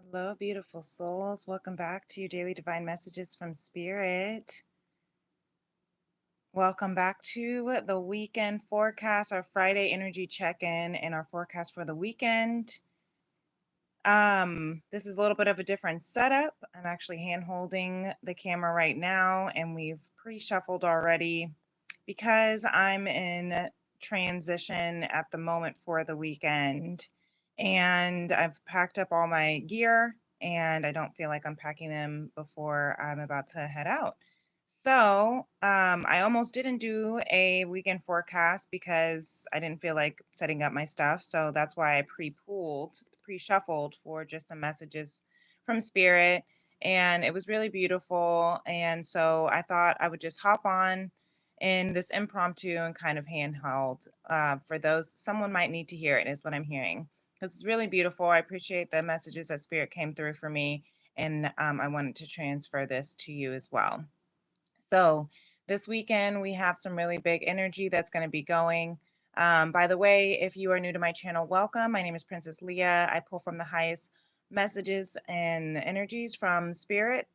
Hello, beautiful souls. Welcome back to your daily divine messages from Spirit. Welcome back to the weekend forecast, our Friday energy check-in and our forecast for the weekend. This is a little bit of a different setup. I'm actually hand holding the camera right now, and we've pre-shuffled already because I'm in transition at the moment for the weekend. And I've packed up all my gear, and I don't feel like unpacking them before I'm about to head out. So I almost didn't do a weekend forecast because I didn't feel like setting up my stuff. So that's why I pre-shuffled for just some messages from Spirit. And it was really beautiful. And so I thought I would just hop on in this impromptu and kind of handheld for those someone might need to hear it, is what I'm hearing, because it's really beautiful. I appreciate the messages that Spirit came through for me, and I wanted to transfer this to you as well. So this weekend, we have some really big energy that's going to be going. By the way, if you are new to my channel, welcome. My name is Princess Leah. I pull from the highest messages and energies from Spirit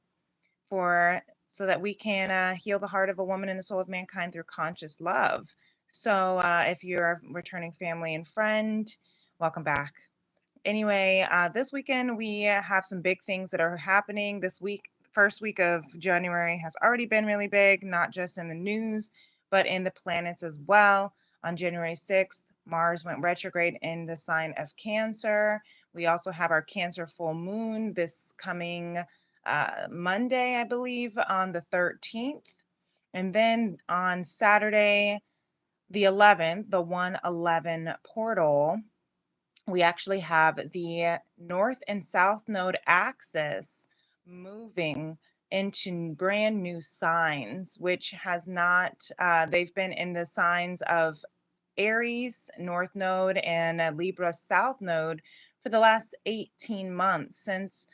for so that we can heal the heart of a woman and the soul of mankind through conscious love. So if you're a returning family and friend, welcome back. Anyway, this weekend we have some big things that are happening this week. First week of January has already been really big, not just in the news, but in the planets as well. On January 6th, Mars went retrograde in the sign of Cancer. We also have our Cancer full moon this coming Monday, I believe, on the 13th. And then on Saturday, the 11th, the 111 portal, we actually have the north and south node axis moving into brand new signs, which has not, they've been in the signs of Aries north node and Libra south node for the last 18 months since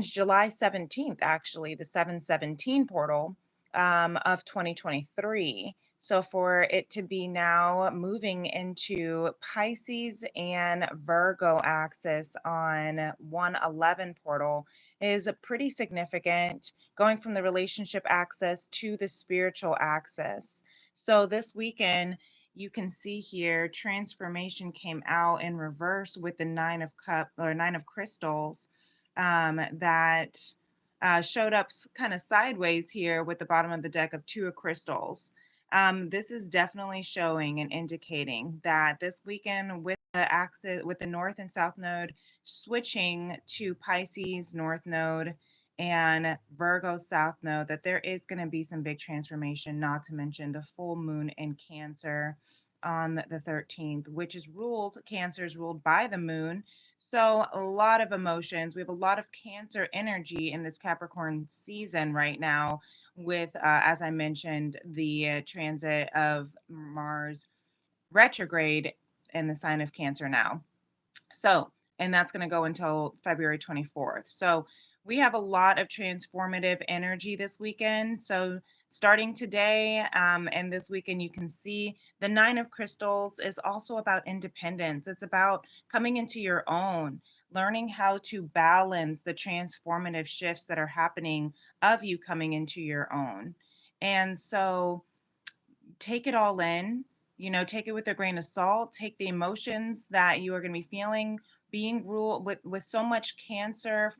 July 17th, actually, the 717 portal of 2023. So for it to be now moving into Pisces and Virgo axis on 111 portal is a pretty significant, going from the relationship axis to the spiritual axis. So this weekend, you can see here transformation came out in reverse with the nine of crystals that showed up kind of sideways here with the bottom of the deck of two of crystals. This is definitely showing and indicating that this weekend with the axis, with the north and south node switching to Pisces north node and Virgo south node, that there is going to be some big transformation, not to mention the full moon in Cancer on the 13th, which is ruled, Cancer is ruled by the moon. So a lot of emotions. We have a lot of Cancer energy in this Capricorn season right now with, as I mentioned, the transit of Mars retrograde in the sign of Cancer now. So, and that's going to go until February 24th. So, we have a lot of transformative energy this weekend. So, starting today and this weekend, you can see the Nine of Crystals is also about independence. It's about coming into your own, learning how to balance the transformative shifts that are happening of you coming into your own. And so, take it all in, take it with a grain of salt, take the emotions that you are going to be feeling, being ruled with so much Cancer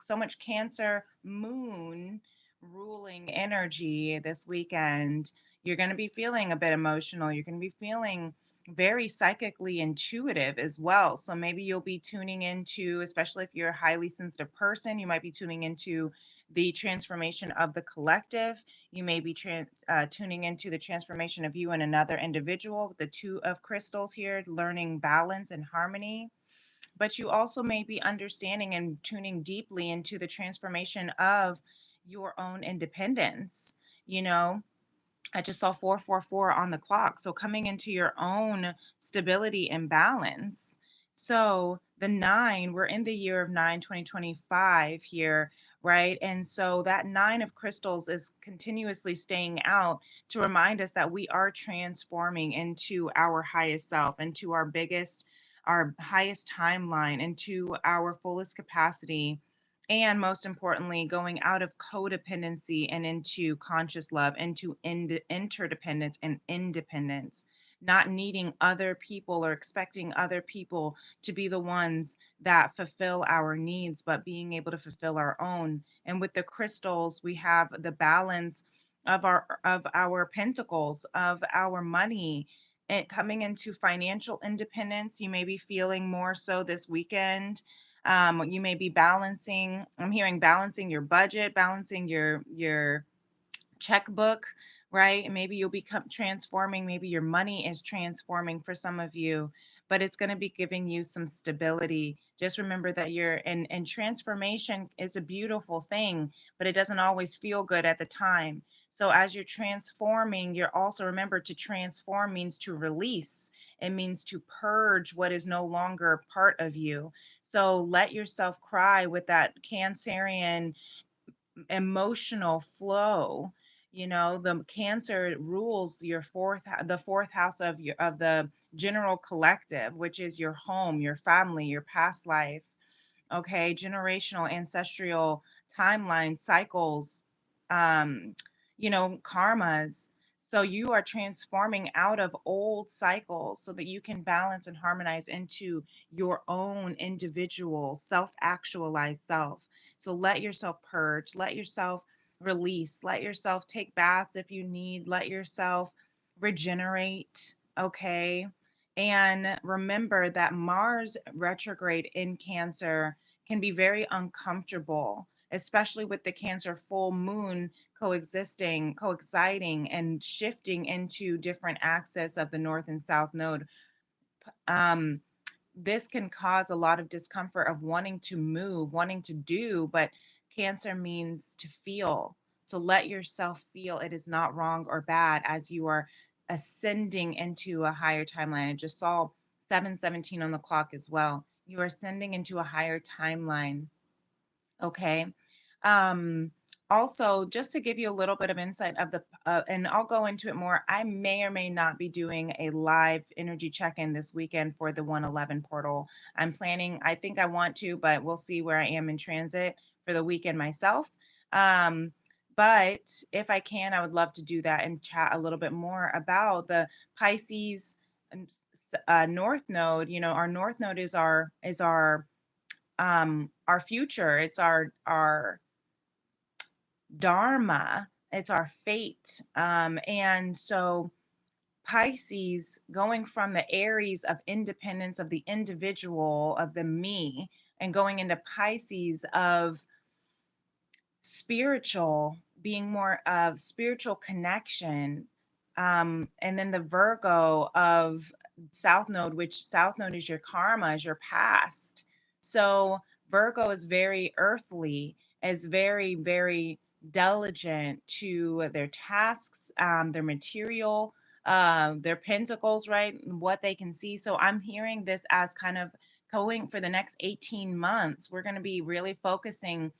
so much Cancer moon ruling energy this weekend. You're going to be feeling a bit emotional. You're going to be feeling very psychically intuitive as well. So maybe you'll be tuning into, especially if you're a highly sensitive person, you might be tuning into the transformation of the collective. You may be tuning into the transformation of you and another individual, the two of crystals here, learning balance and harmony. But you also may be understanding and tuning deeply into the transformation of your own independence. You know, I just saw 444 on the clock. So coming into your own stability and balance. So the nine, we're in the year of 2025 here, right? And so that nine of crystals is continuously staying out to remind us that we are transforming into our highest self, into our biggest our highest timeline, into our fullest capacity, and most importantly, going out of codependency and into conscious love, into interdependence and independence, not needing other people or expecting other people to be the ones that fulfill our needs, but being able to fulfill our own. And with the crystals, we have the balance of our pentacles, of our money, and coming into financial independence. You may be feeling more so this weekend. You may be balancing, I'm hearing balancing your budget, balancing your checkbook, right? And maybe you'll become transforming, maybe your money is transforming for some of you, but it's going to be giving you some stability. Just remember that and transformation is a beautiful thing, but it doesn't always feel good at the time. So as you're transforming, you're also, remember, to transform means to release. It means to purge what is no longer part of you. So let yourself cry with that Cancerian emotional flow. You know, the Cancer rules your the fourth house of the general collective, which is your home, your family, your past life. Okay, generational, ancestral timelines, cycles, um, karmas. So you are transforming out of old cycles so that you can balance and harmonize into your own individual self-actualized self. So let yourself purge, let yourself release, let yourself take baths if you need, let yourself regenerate. Okay, and remember that Mars retrograde in Cancer can be very uncomfortable, especially with the Cancer full moon coexisting, and shifting into different axes of the North and South node. Um, this can cause a lot of discomfort of wanting to move, wanting to do, but Cancer means to feel. So let yourself feel. It is not wrong or bad as you are ascending into a higher timeline. I just saw 7:17 on the clock as well. You are ascending into a higher timeline. Okay. Um, Also, just to give you a little bit of insight of and I'll go into it more, I may or may not be doing a live energy check-in this weekend for the 111 portal. I'm planning, I think I want to, but we'll see where I am in transit for the weekend myself. Um, but if I can, I would love to do that and chat a little bit more about the Pisces North Node. You know, our North Node is our future. It's our dharma. It's our fate. And so Pisces, going from the Aries of independence of the individual, of the me, and going into Pisces of spiritual, being more of spiritual connection. And then the Virgo of South Node, which South Node is your karma, is your past. So Virgo is very earthly, is very, very diligent to their tasks, their material, their pentacles, right? What they can see. So I'm hearing this as kind of going for the next 18 months. We're going to be really focusing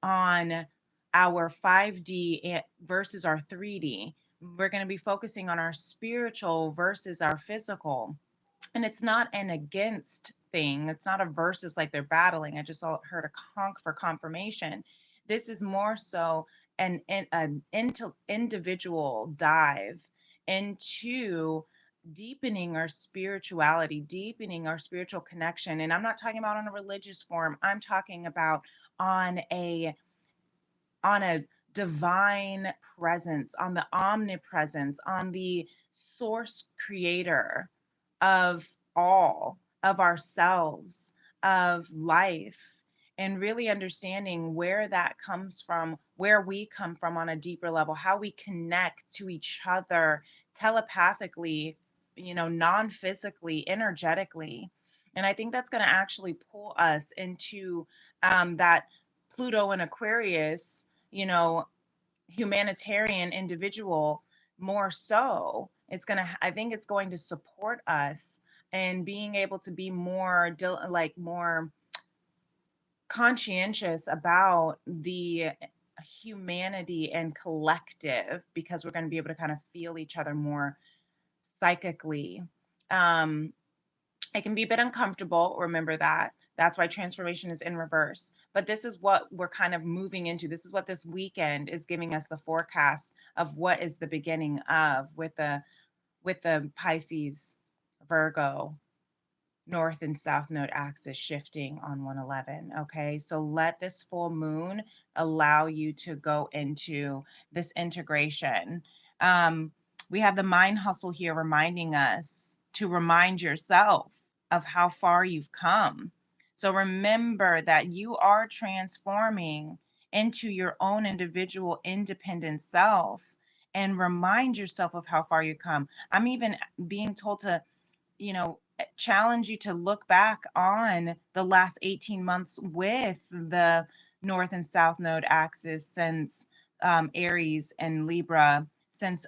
on our 5D versus our 3D. We're going to be focusing on our spiritual versus our physical. And it's not an against thing. It's not a versus like they're battling. I just heard a conk for confirmation. This is more so an individual dive into deepening our spirituality, deepening our spiritual connection. And I'm not talking about on a religious form. I'm talking about on a on a divine presence, on the omnipresence, on the source creator of all, of ourselves, of life, and really understanding where that comes from, where we come from on a deeper level, how we connect to each other telepathically, non physically, energetically. And I think that's going to actually pull us into that Pluto and Aquarius, you know, humanitarian individual more so. I think it's going to support us in being able to be more, more conscientious about the humanity and collective, because we're going to be able to kind of feel each other more psychically. Um, It can be a bit uncomfortable. Remember that. That's why transformation is in reverse. But this is what we're kind of moving into. This is what this weekend is giving us the forecast of what is the beginning of with the Pisces, Virgo, North and South Node axis shifting on 111. Okay, so let this full moon allow you to go into this integration. We have the mind hustle here reminding us to remind yourself of how far you've come. So remember that you are transforming into your own individual independent self, and remind yourself of how far you come. I'm even being told to, challenge you to look back on the last 18 months with the North and South Node axis since Aries and Libra, since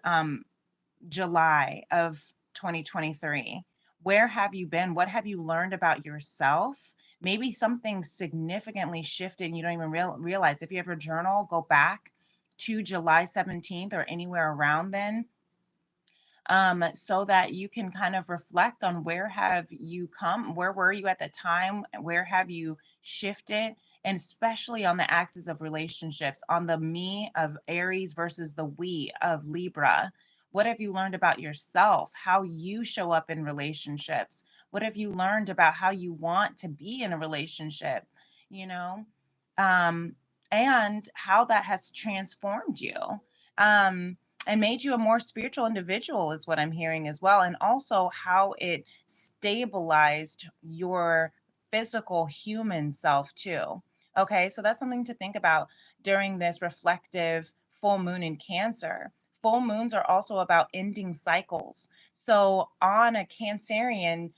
July of 2023. Where have you been? What have you learned about yourself? Maybe something significantly shifted and you don't even realize. If you have your journal, go back to July 17th or anywhere around then, so that you can kind of reflect on where have you come, where were you at the time, where have you shifted, and especially on the axis of relationships, on the me of Aries versus the we of Libra. What have you learned about yourself, how you show up in relationships? What have you learned about how you want to be in a relationship? You know, um, and how that has transformed you. And made you a more spiritual individual is what I'm hearing as well, and also how it stabilized your physical human self too. Okay, so that's something to think about during this reflective full moon in Cancer. Full moons are also about ending cycles. So on a Cancerian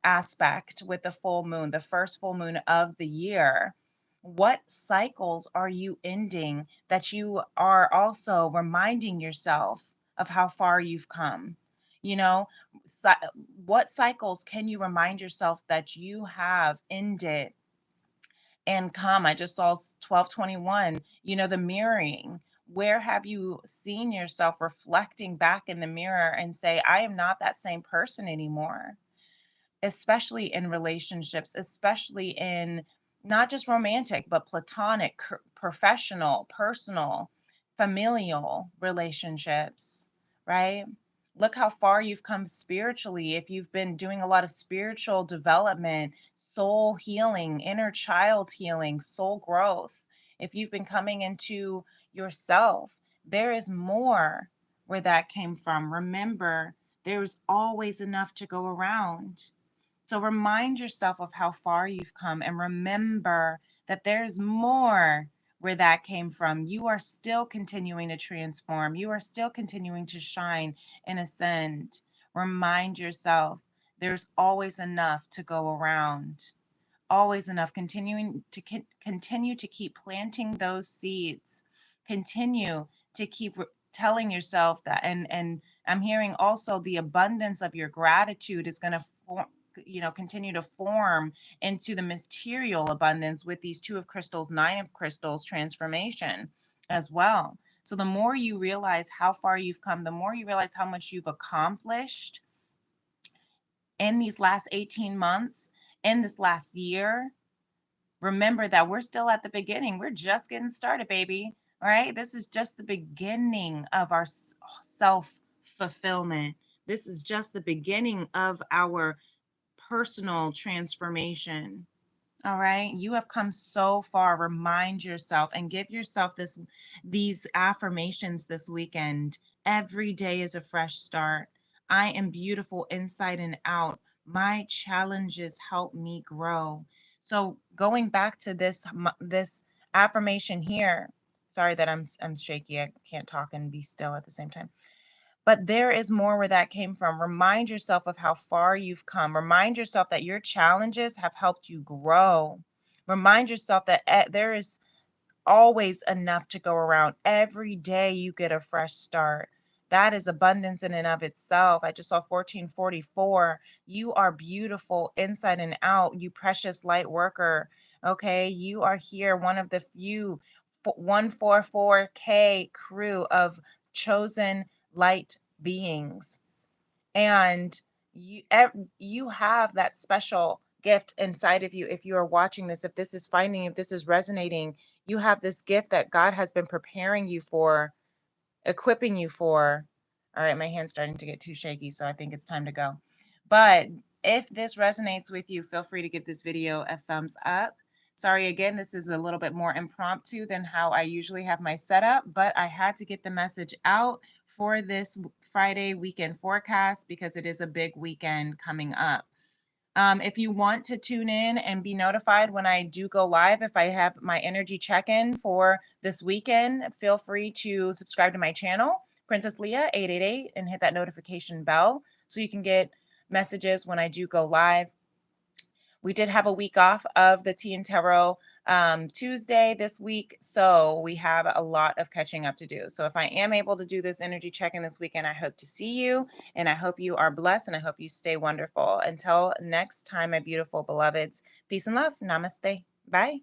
aspect with the full moon, the first full moon of the year, what cycles are you ending that you are also reminding yourself of how far you've come? You know, what cycles can you remind yourself that you have ended and come? I just saw 1221, the mirroring. Where have you seen yourself reflecting back in the mirror and say, I am not that same person anymore? Especially in relationships, especially in not just romantic, but platonic, professional, personal, familial relationships, right? Look how far you've come spiritually. If you've been doing a lot of spiritual development, soul healing, inner child healing, soul growth, if you've been coming into yourself, there is more where that came from. Remember, there's always enough to go around. So remind yourself of how far you've come and remember that there's more where that came from. You are still continuing to transform. You are still continuing to shine and ascend. Remind yourself there's always enough to go around. Always enough. Continue to keep planting those seeds. Continue to keep telling yourself that, and I'm hearing also the abundance of your gratitude is going to continue to form into the material abundance with these Two of Crystals, Nine of Crystals transformation as well. So the more you realize how far you've come, the more you realize how much you've accomplished in these last 18 months, in this last year. Remember that we're still at the beginning. We're just getting started, baby. All right. This is just the beginning of our self fulfillment. This is just the beginning of our personal transformation. All right. You have come so far. Remind yourself and give yourself these affirmations this weekend. Every day is a fresh start. I am beautiful inside and out. My challenges help me grow. So going back to this affirmation here. Sorry that I'm shaky. I can't talk and be still at the same time. But there is more where that came from. Remind yourself of how far you've come. Remind yourself that your challenges have helped you grow. Remind yourself that there is always enough to go around. Every day you get a fresh start. That is abundance in and of itself. I just saw 1444. You are beautiful inside and out, you precious light worker. Okay, you are here, one of the few 144K crew of chosen light beings. And you have that special gift inside of you. If you are watching this, if this is finding, if this is resonating, you have this gift that God has been preparing you for, equipping you for. All right, my hand's starting to get too shaky, so I think it's time to go. But if this resonates with you, feel free to give this video a thumbs up. Sorry again, this is a little bit more impromptu than how I usually have my setup, but I had to get the message out for this Friday weekend forecast because it is a big weekend coming up. If you want to tune in and be notified when I do go live, if I have my energy check-in for this weekend, feel free to subscribe to my channel, Princess Leah 888, and hit that notification bell so you can get messages when I do go live. We did have a week off of the Tea and Tarot Tuesday this week, so we have a lot of catching up to do. So if I am able to do this energy check-in this weekend, I hope to see you, and I hope you are blessed, and I hope you stay wonderful. Until next time, my beautiful beloveds, peace and love. Namaste. Bye.